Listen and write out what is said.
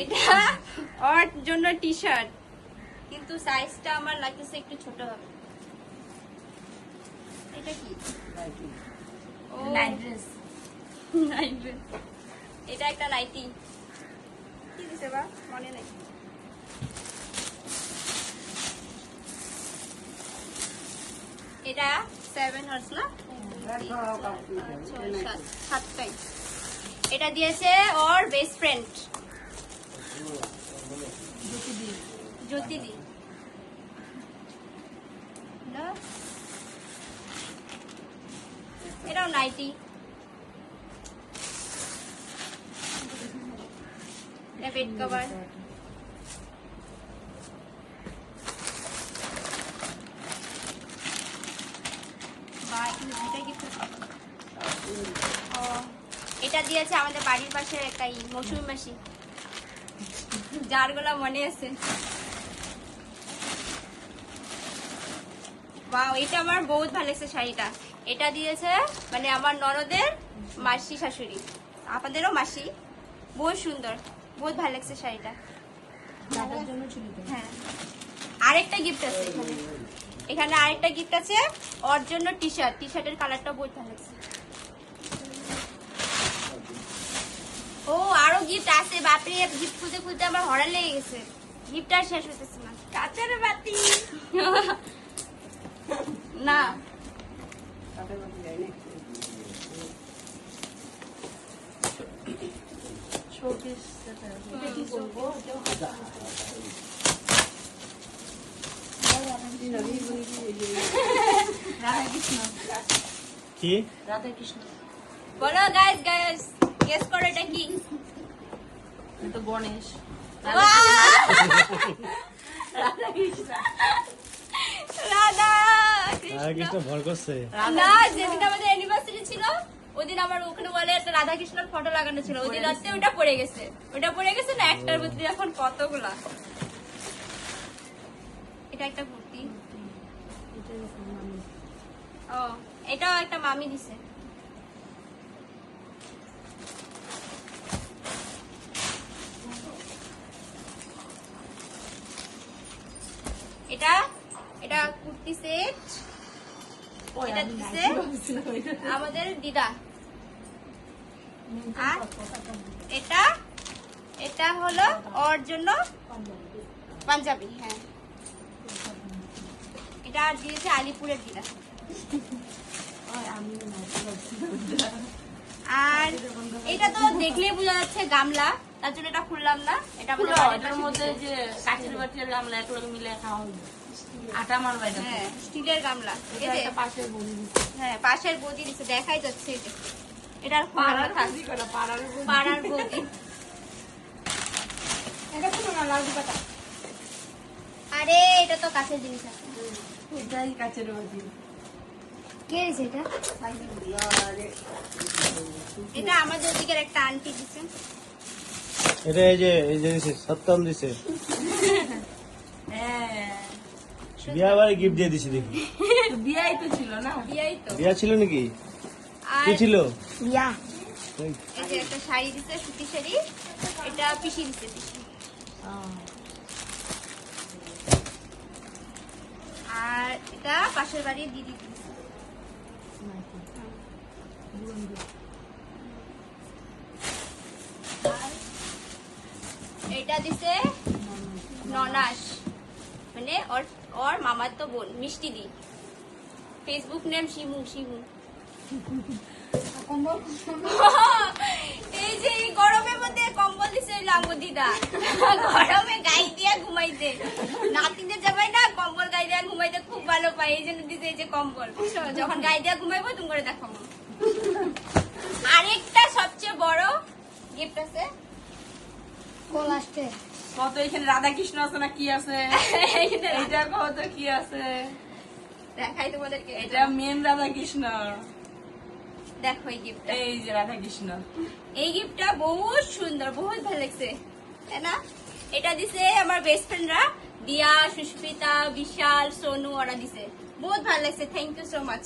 এটা ওর জন্য T shirt, কিন্তু সাইজটা আমার লাগতেছে একটু ছোট হবে। এটা কি? ও নাইট ড্রেস। Night dress. এটা একটা নাইটি। কি দিছে বা মনে নাই। এটা 7 হর্স না? 7টাই। এটা দিয়েছে ওর বেস্ট ফ্রেন্ড জ্যোতিদি। এটাও নাইটি। এটা বেড কভার। এটা দিয়েছে আমাদের বাড়ির পাশে একটা মৌসুমী মাসি, যার গুলা মনে আছে। বাহ, এটা আমার বহুত ভালো লাগছে শাড়িটা। এটা দিয়েছে মানে আমার ননদের মাসি শাশুড়ি, আপনাদেরও মাসি। বহুত সুন্দর, বহুত ভালো লাগছে শাড়িটা। হ্যাঁ, আরেকটা গিফট আছে এখানে। এখানে আরেকটা গিফট আছে ওর জন্য টি শার্ট। টি শার্টের কালারটা বহুত ভালো লাগছে। ও আরো গিফট আছে, বাপরে গিফট খুলতে খুলতে আমার হড়া লেগে গেছে। গিফট আর শেষ হইতেছে না। কাঁচের বাতি না, কি রাধা কৃষ্ণ বলো গাইস, গাইস গেস করো এটা কি? তো গণেশ। রাধা কৃষ্ণ। রাধা কৃষ্ণ ভর করছে। না, যেদিন আমাদের অ্যানিভার্সারি ছিল ওদিন আমার ওখানে বলে একটা রাধা কৃষ্ণের ফটো লাগানো ছিল, ওদিন রাতে ওটা পড়ে গেছে। ওটা পড়ে গেছে না, একটার বদলে এখন কতগুলা। এটা একটা কুর্তি। ও এটাও একটা মামি দিছে। এটা এটা কুর্তি সেট। এটা দিছে আমাদের দিদা। আর এটা এটা হলো ওর জন্য পাঞ্জাবি। হ্যাঁ, এটা দিয়েছে আলিপুরের দিদা। আর এটা তো দেখলেই বোঝা যাচ্ছে গামলা, তার জন্য এটা খুললাম না। এটা এটার মধ্যে যে কাঠের বাটির গামলা একলগে মিলে খাওয়া হবে। আটা মারবা এটা। হ্যাঁ, স্টিলের গামলা। এই যে পাশের বলি। হ্যাঁ, পাশের বৌদি দিছে, দেখাই যাচ্ছে। এটার পাড়ার পাড়ার বৌদি। আরে এটা তো কাছের জিনিস আছে। এটাই কাচের বাটি। কে দিছে এটা? এটা আমাদের ওদিকের একটা আন্টি দিছে। এটা এই যে দিছে, সত্যম দিছে। হ্যাঁ, বিয়া বাড়ি গিফট দিয়ে দিছি দেখি। বিয়াই তো ছিল না। বিয়াই তো। বিয়া ছিল নাকি? আর কি ছিল? বিয়া। এই যে একটা শাড়ি দিছে, সুতি শাড়ি। এটা পিসি দিছে, পিসি। আর এটা পাশের বাড়ির দিদি দিছে। আর এটা দিছে ননাস, মানে ওর মামার তো বোন, মিষ্টি দি। Facebook name Shimu. শিমু এই যে এই গরমের মধ্যে কম্বল দিছে লাঙ্গো দিদা। গরমে গায়ে দিয়ে ঘুমাইতে, নাতিদের জামাই না কম্বল গায়ে দিয়ে ঘুমাইতে খুব ভালো পায়, এই জন্য দিছে এই যে কম্বল। যখন গায়ে দিয়ে ঘুমাইবো তুমি করে দেখাবো। আরেকটা সবচেয়ে বড় গিফট আছে। কত এখানে রাধা কৃষ্ণ আছে না কি আছে? এটা কত কি আছে দেখাই তোমাদেরকে। এটা মেন রাধা কৃষ্ণ। দেখো এই গিফট, এই যে রাধা কৃষ্ণ। এই গিফটটা বহুত সুন্দর, বহুত ভালো লাগছে, তাই না? এটা দিছে আমার বেস্ট ফ্রেন্ডরা, দিয়া, সুস্মিতা, বিশাল, সোনু, ওরা দিছে। বহুত ভালো লাগছে। Thank you so much.